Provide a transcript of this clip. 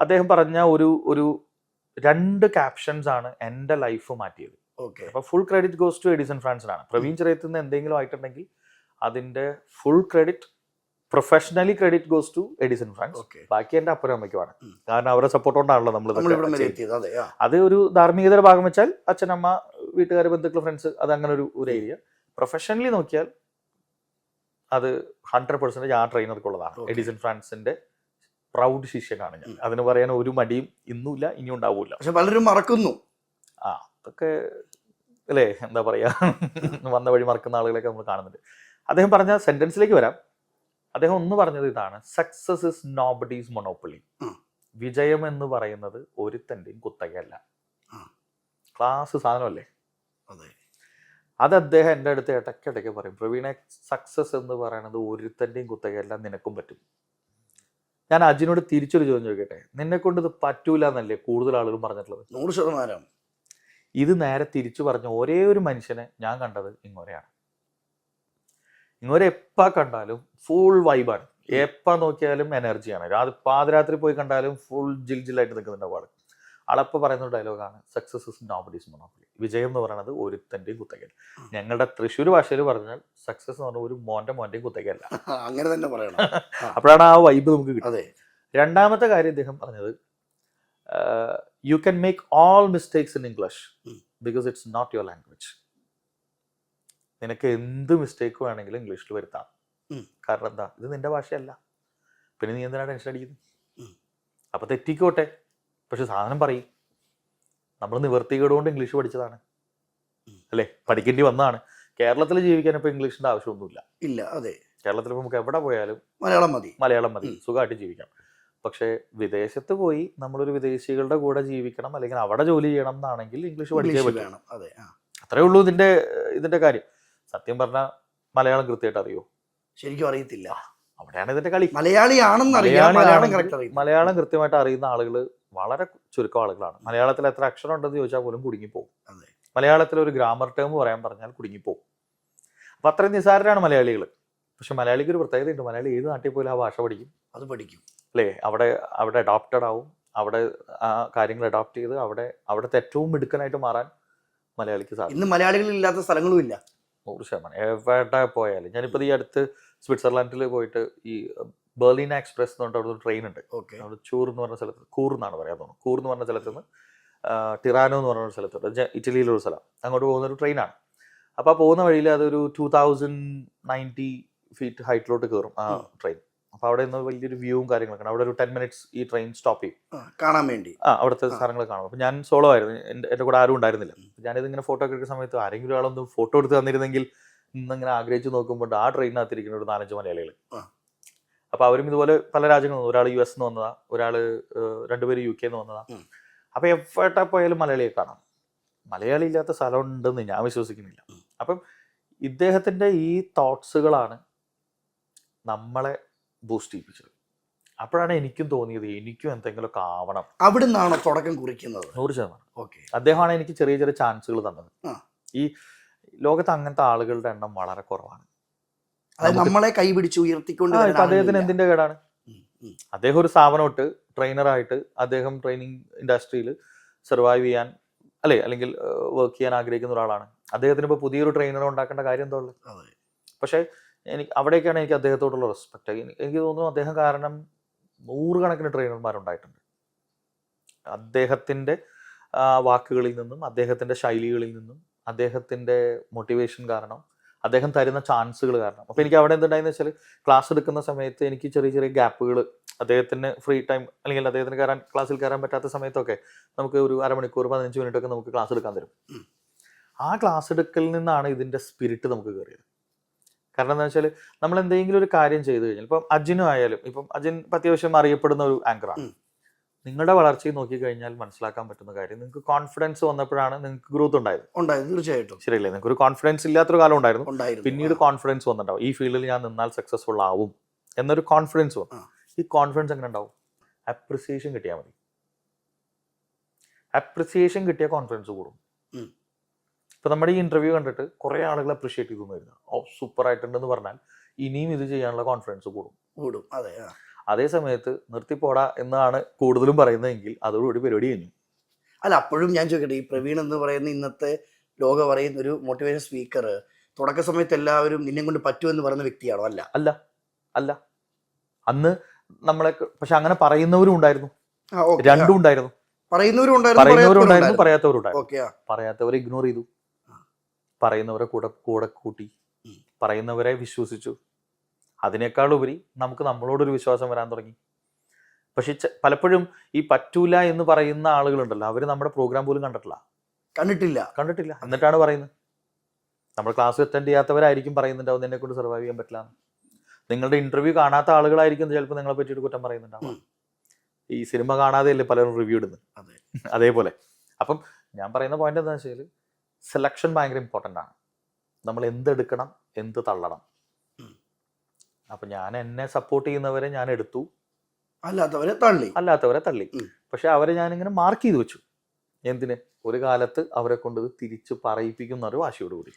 അദ്ദേഹം പറഞ്ഞ ഒരു ഒരു 2 ക്യാപ്ഷൻസ് ആണ് എൻ്റെ ലൈഫ് മാറ്റിയത്. അപ്പൊ full credit goes to Edison ഫ്രാൻസിനാണ്. പ്രവീൺ ചിറയത്ത് നിന്ന് എന്തെങ്കിലും ആയിട്ടുണ്ടെങ്കിൽ അതിന്റെ full credit professionally credit goes to Edison Francis. ബാക്കി എൻ്റെ അപ്പനും അമ്മയ്ക്കുമാണ്. കാരണം അവരുടെ സപ്പോർട്ട് കൊണ്ടാണല്ലോ നമ്മൾ. അത് ഒരു ധാർമ്മികതയുടെ ഭാഗം വെച്ചാൽ അച്ഛനമ്മ, വീട്ടുകാർ, ബന്ധുക്കൾ, ഫ്രണ്ട്സ്, അത് അങ്ങനെ ഒരു ഏരിയ. പ്രൊഫഷണലി നോക്കിയാൽ അത് 100% ആ ട്രെയിനർക്കുള്ളതാണ്. എഡിസൺ ഫ്രാൻസിന്റെ പ്രൗഡ് ശിഷ്യനാണ് ഞാൻ. അതിന് പറയാൻ ഒരു മടിയും ഇന്നുമില്ല, ഇനി ഉണ്ടാവൂല. പക്ഷെ പലരും മറക്കുന്നു. അതൊക്കെ അല്ലേ, എന്താ പറയാ, വന്ന വഴി മറക്കുന്ന ആളുകളൊക്കെ നമ്മൾ കാണുന്നുണ്ട്. അദ്ദേഹം പറഞ്ഞ സെന്റൻസിലേക്ക് വരാം. അദ്ദേഹം ഒന്ന് പറഞ്ഞത് ഇതാണ്: സക്സസ് ഇസ് നോബഡീസ് മൊണോപ്പൊളി. വിജയം എന്ന് പറയുന്നത് ഒരുത്തൻ്റെയും കുത്തകയല്ല. ക്ലാസ് സാധനമല്ലേ അത്. അദ്ദേഹം എൻ്റെ അടുത്ത് ഇടയ്ക്കിടയ്ക്ക് പറയും, പ്രവീണെ, സക്സസ് എന്ന് പറയുന്നത് ഒരുത്തൻ്റെയും കുത്തകയല്ല, നിനക്കും പറ്റും. ഞാൻ അജിനോട് തിരിച്ചൊരു ചോദ്യം ചോദിക്കട്ടെ, നിന്നെ കൊണ്ട് ഇത് പറ്റൂല എന്നല്ലേ കൂടുതൽ ആളുകളും പറഞ്ഞിട്ടുള്ളത്? 100%. ഇത് നേരെ തിരിച്ചു പറഞ്ഞ ഒരേ ഒരു മനുഷ്യനെ ഞാൻ കണ്ടത് ഇങ്ങോരെയാണ്. ഇങ്ങോരെ എപ്പോൾ കണ്ടാലും ഫുൾ വൈബാണ്, എപ്പോൾ നോക്കിയാലും എനർജിയാണ്. പാതിരാത്രി പോയി കണ്ടാലും ഫുൾ ജില്ലായിട്ട് നിൽക്കുന്നുണ്ട് ആള്. ആളപ്പോൾ പറയുന്ന ഡയലോഗാണ്, സക്സസ് ഇസ് നോബഡീസ് മൊണോപ്പൊളി. വിജയം എന്ന് പറയുന്നത് ഒരുത്തൻ്റെയും കുത്തകയല്ല. ഞങ്ങളുടെ തൃശ്ശൂർ ഭാഷയിൽ പറഞ്ഞാൽ സക്സസ് എന്ന് പറഞ്ഞാൽ ഒരു മോൻ്റെയും കുത്തകയല്ല. അങ്ങനെ തന്നെ പറയണം. അപ്പോഴാണ് ആ വൈബ് നമുക്ക് കിട്ടുന്നത്. രണ്ടാമത്തെ കാര്യം അദ്ദേഹം പറഞ്ഞത്, you can make all mistakes in English because it's not your language. നിനക്ക് എന്ത് മിസ്റ്റേക്ക് വേണമെങ്കിലും ഇംഗ്ലീഷിൽ വരുത്താം. കാരണം എന്താ, ഇത് നിന്റെ ഭാഷയല്ല. പിന്നെ നീ എന്തിനാണ് ടെൻഷൻ അടിക്കുന്നത്? അപ്പൊ തെറ്റിക്കോട്ടെ, പക്ഷെ സാധനം പറയും. നമ്മൾ നിവർത്തികേടുകൊണ്ട് ഇംഗ്ലീഷ് പഠിച്ചതാണ് അല്ലേ, പഠിക്കേണ്ടി വന്നതാണ്. കേരളത്തിൽ ജീവിക്കാൻ ഇപ്പൊ ഇംഗ്ലീഷിന്റെ ആവശ്യമൊന്നുമില്ല. ഇല്ല, അതെ. കേരളത്തിൽ നമുക്ക് എവിടെ പോയാലും മലയാളം മതി, സുഖമായിട്ട് ജീവിക്കാം. പക്ഷെ വിദേശത്ത് പോയി നമ്മളൊരു വിദേശികളുടെ കൂടെ ജീവിക്കണം, അല്ലെങ്കിൽ അവിടെ ജോലി ചെയ്യണം എന്നാണെങ്കിൽ ഇംഗ്ലീഷ് പഠിച്ചേ പറ്റും. അത്രേ ഉള്ളൂ ഇതിന്റെ കാര്യം. സത്യം പറഞ്ഞാൽ മലയാളം കൃത്യമായിട്ട് അറിയോ? ശരിക്കും അറിയത്തില്ല. അവിടെയാണ് ഇതിന്റെ കളി. മലയാളം കൃത്യമായിട്ട് അറിയുന്ന ആളുകൾ വളരെ ചുരുക്കം ആളുകളാണ്. മലയാളത്തിൽ എത്ര അക്ഷരം ഉണ്ടെന്ന് ചോദിച്ചാൽ പോലും കുടുങ്ങിപ്പോകും. മലയാളത്തിൽ ഒരു ഗ്രാമർ ടേം പറയാൻ പറഞ്ഞാൽ കുടുങ്ങിപ്പോകും. അപ്പൊ അത്രയും നിസ്സാരരാണ് മലയാളികൾ. പക്ഷെ മലയാളിക്ക് ഒരു പ്രത്യേകത ഉണ്ട്. മലയാളി ഏത് നാട്ടിൽ പോലും ആ ഭാഷ പഠിക്കും അല്ലേ. അവിടെ അഡോപ്റ്റഡ് ആവും. അവിടെ ആ കാര്യങ്ങൾ അഡോപ്റ്റ് ചെയ്ത് അവിടുത്തെ ഏറ്റവും മിടുക്കനായിട്ട് മാറാൻ മലയാളിക്ക് സാധിക്കും. ഇന്ന് മലയാളികളില്ലാത്ത സ്ഥലങ്ങളും ഇല്ല. 100%. എവിടെ പോയാലും. ഞാനിപ്പോൾ ഈ അടുത്ത് സ്വിറ്റ്സർലാൻഡിൽ പോയിട്ട് ഈ ബെർലിൻ എക്സ്പ്രസ് എന്ന് പറഞ്ഞിട്ട് അവിടെ ഒരു ട്രെയിൻ ഉണ്ട്. അവിടെ ചൂർ എന്ന് പറഞ്ഞ സ്ഥലത്ത്, കൂർ എന്നാണ് പറയാൻ തോന്നുന്നു, കൂർ എന്ന് പറഞ്ഞ സ്ഥലത്ത് നിന്ന് ടിറാനോ എന്ന് പറഞ്ഞൊരു സ്ഥലത്തുണ്ട്, ഇറ്റലിയിലൊരു സ്ഥലം. അങ്ങോട്ട് പോകുന്ന ഒരു ട്രെയിനാണ്. അപ്പോൾ ആ പോകുന്ന വഴിയിൽ അതൊരു 2090 ഫീറ്റ് ഹൈറ്റിലോട്ട് കയറും ആ ട്രെയിൻ. അപ്പോൾ അവിടെ നിന്ന് വലിയൊരു വ്യൂവും കാര്യങ്ങളൊക്കെ. അവിടെ ഒരു 10 minutes ഈ ട്രെയിൻ സ്റ്റോപ്പ് ചെയ്യും കാണാൻ വേണ്ടി. അവിടുത്തെ സാധനങ്ങൾ കാണും. അപ്പോൾ ഞാൻ സോളോ ആയിരുന്നു, എൻ്റെ കൂടെ ആരും ഉണ്ടായിരുന്നില്ല. ഞാനിതിങ്ങനെ ഫോട്ടോ ഒക്കെ എടുക്കുന്ന സമയത്ത് ആരെങ്കിലും ആളൊന്ന് ഫോട്ടോ എടുത്ത് തന്നിരുന്നെങ്കിൽ ഇന്നിങ്ങനെ ആഗ്രഹിച്ച് നോക്കുമ്പോൾ ആ ട്രെയിനകത്തിരിക്കുന്ന ഒരു 4-5 മലയാളികൾ. അപ്പോൾ അവരും ഇതുപോലെ പല രാജ്യങ്ങളിൽ, ഒരാൾ US നിന്ന് വന്നതാ, ഒരാൾ 2 പേര് UK നിന്ന് വന്നതാ. അപ്പോൾ എവിടെ പോയാലും മലയാളിയെ കാണാം. മലയാളി ഇല്ലാത്ത സ്ഥലം ഉണ്ടെന്ന് ഞാൻ വിശ്വസിക്കുന്നില്ല. അപ്പം ഇദ്ദേഹത്തിൻ്റെ ഈ തോട്ട്സുകളാണ് നമ്മളെ ബൂസ്റ്റ് ചെയ്യിപ്പിച്ചത്. അപ്പോഴാണ് എനിക്കും തോന്നിയത് എനിക്കും എന്തെങ്കിലുമൊക്കെ ആവണം. അവിടെ നിന്നാണോ തുടക്കം കുറിക്കുന്നത്? 100%. അദ്ദേഹമാണ് എനിക്ക് ചെറിയ ചെറിയ ചാൻസുകൾ തന്നത്. ഈ ലോകത്ത് അങ്ങനത്തെ ആളുകളുടെ എണ്ണം വളരെ കുറവാണ്. നമ്മളെ കൈപിടിച്ച് ഉയർത്തിക്കൊണ്ട് അദ്ദേഹത്തിന് എന്തിന്റെ കേടാണ്? അദ്ദേഹം ഒരു സ്ഥാപനം ഇട്ട് ട്രെയിനറായിട്ട് അദ്ദേഹം ട്രെയിനിങ് ഇൻഡസ്ട്രിയിൽ സർവൈവ് ചെയ്യാൻ അല്ലെങ്കിൽ വർക്ക് ചെയ്യാൻ ആഗ്രഹിക്കുന്ന ഒരാളാണ്. അദ്ദേഹത്തിന് ഇപ്പോൾ പുതിയൊരു ട്രെയിനർ ഉണ്ടാക്കേണ്ട കാര്യം എന്താ ഉള്ളത്? പക്ഷേ അവിടേക്കാണ് എനിക്ക് അദ്ദേഹത്തോടുള്ള റെസ്പെക്ട്. എനിക്ക് തോന്നുന്നു അദ്ദേഹം കാരണം 100 കണക്കിന് ട്രെയിനർമാരുണ്ടായിട്ടുണ്ട്. അദ്ദേഹത്തിൻ്റെ വാക്കുകളിൽ നിന്നും, അദ്ദേഹത്തിൻ്റെ ശൈലികളിൽ നിന്നും, അദ്ദേഹത്തിൻ്റെ മോട്ടിവേഷൻ കാരണം, അദ്ദേഹം തരുന്ന ചാൻസുകൾ കാരണം. അപ്പോൾ എനിക്ക് അവിടെ എന്തുണ്ടായെന്ന് വെച്ചാൽ, ക്ലാസ് എടുക്കുന്ന സമയത്ത് എനിക്ക് ചെറിയ ചെറിയ ഗ്യാപ്പുകൾ, അദ്ദേഹത്തിന് ഫ്രീ ടൈം അല്ലെങ്കിൽ അദ്ദേഹത്തിന് ക്ലാസ്സിൽ കയറാൻ പറ്റാത്ത സമയത്തൊക്കെ നമുക്ക് ഒരു അരമണിക്കൂർ 15 മിനിറ്റൊക്കെ നമുക്ക് ക്ലാസ് എടുക്കാൻ തരും. ആ ക്ലാസ് എടുക്കലിൽ നിന്നാണ് ഇതിൻ്റെ സ്പിരിറ്റ് നമുക്ക് കയറിയത്. കാരണം എന്താ വെച്ചാൽ, നമ്മൾ എന്തെങ്കിലും ഒരു കാര്യം ചെയ്തു കഴിഞ്ഞാൽ, ഇപ്പം അജിനും ആയാലും, ഇപ്പം അജിൻ അത്യാവശ്യം അറിയപ്പെടുന്ന ഒരു ആങ്കറാണ്. നിങ്ങളുടെ വളർച്ചയെ നോക്കിക്കഴിഞ്ഞാൽ മനസ്സിലാക്കാൻ പറ്റുന്ന കാര്യം, നിങ്ങൾക്ക് കോൺഫിഡൻസ് വന്നപ്പോഴാണ് നിങ്ങൾക്ക് ഗ്രോത്ത് ഉണ്ടായത്. തീർച്ചയായിട്ടും ശരിയല്ലേ? നിങ്ങൾക്ക് ഒരു കോൺഫിഡൻസ് ഇല്ലാത്തൊരു കാലം ഉണ്ടായിരുന്നു. പിന്നീട് കോൺഫിഡൻസ് വന്നിട്ടുണ്ടാവും. ഈ ഫീൽഡിൽ ഞാൻ നിന്നാൽ സക്സസ്ഫുൾ ആവും എന്നൊരു കോൺഫിഡൻസ് വന്നു. ഈ കോൺഫിഡൻസ് എങ്ങനെ ഉണ്ടാവും? അപ്രിസിയേഷൻ കിട്ടിയാൽ മതി. അപ്രിസിയേഷൻ കിട്ടിയ കോൺഫിഡൻസ് കൂടും. ഇപ്പൊ നമ്മുടെ ഈ ഇന്റർവ്യൂ കണ്ടിട്ട് കുറെ ആളുകൾ അപ്രിഷിയേറ്റ് ചെയ്തു വരുന്നത്, സൂപ്പർ ആയിട്ടുണ്ടെന്ന് പറഞ്ഞാൽ ഇനിയും ഇത് ചെയ്യാനുള്ള കോൺഫിഡൻസ് കൂടും. അതേ സമയത്ത് നിർത്തിപ്പോടാ എന്നാണ് കൂടുതലും പറയുന്നതെങ്കിൽ അതോടുകൂടി പരിപാടി കഴിഞ്ഞു. അല്ല, അപ്പോഴും ഞാൻ ചോദിക്കട്ടെ, ഈ പ്രവീൺ എന്ന് പറയുന്ന ഇന്നത്തെ ലോകം പറയുന്ന ഒരു മോട്ടിവേഷൻ സ്പീക്കർ തുടക്ക സമയത്ത് എല്ലാവരും നിന്നെ കൊണ്ട് പറ്റുമെന്ന് പറയുന്ന വ്യക്തിയാണോ? അല്ല. അല്ല അല്ല അന്ന് നമ്മളെ പക്ഷെ അങ്ങനെ പറയുന്നവരും ഉണ്ടായിരുന്നു, രണ്ടും ഉണ്ടായിരുന്നു. പറയുന്നവരും പറയുന്നവരുണ്ടായിരുന്നു, പറയാത്തവരുണ്ടായിരുന്നു. ഓക്കെ. പറയാത്തവരെ ഇഗ്നോർ ചെയ്തു, പറയുന്നവരെ കൂടെ കൂട്ടി, പറയുന്നവരെ വിശ്വസിച്ചു. അതിനേക്കാൾ ഉപരി നമുക്ക് നമ്മളോടൊരു വിശ്വാസം വരാൻ തുടങ്ങി. പക്ഷെ പലപ്പോഴും ഈ പറ്റൂല എന്ന് പറയുന്ന ആളുകളുണ്ടല്ലോ, അവര് നമ്മുടെ പ്രോഗ്രാം പോലും കണ്ടിട്ടില്ല. എന്നിട്ടാണ് പറയുന്നത്. നമ്മൾ ക്ലാസ് അറ്റൻഡ് ചെയ്യാത്തവരായിരിക്കും പറയുന്നുണ്ടാവും എന്നെ കൊണ്ട് സർവൈവ് ചെയ്യാൻ പറ്റില്ല. നിങ്ങളുടെ ഇന്റർവ്യൂ കാണാത്ത ആളുകളായിരിക്കും ചിലപ്പോൾ നിങ്ങളെ പറ്റിയിട്ട് കുറ്റം പറയുന്നുണ്ടാവും. ഈ സിനിമ കാണാതെ അല്ലേ പലരും റിവ്യൂ ഇടുന്നത്. അതേപോലെ അപ്പം ഞാൻ പറയുന്ന പോയിന്റ് എന്താ വെച്ചാൽ സെലക്ഷൻ ഭയങ്കര ഇമ്പോർട്ടൻ്റ് ആണ്. നമ്മൾ എന്തെടുക്കണം, എന്ത് തള്ളണം. അപ്പൊ ഞാൻ എന്നെ സപ്പോർട്ട് ചെയ്യുന്നവരെ ഞാൻ എടുത്തു, അല്ലാത്തവരെ തള്ളി. പക്ഷെ അവരെ ഞാനിങ്ങനെ മാർക്ക് ചെയ്ത് വെച്ചു. എന്തിന്? ഒരു കാലത്ത് അവരെ കൊണ്ട് തിരിച്ച് പറയിപ്പിക്കുന്ന ഒരു വാശിയോടുകൂടി.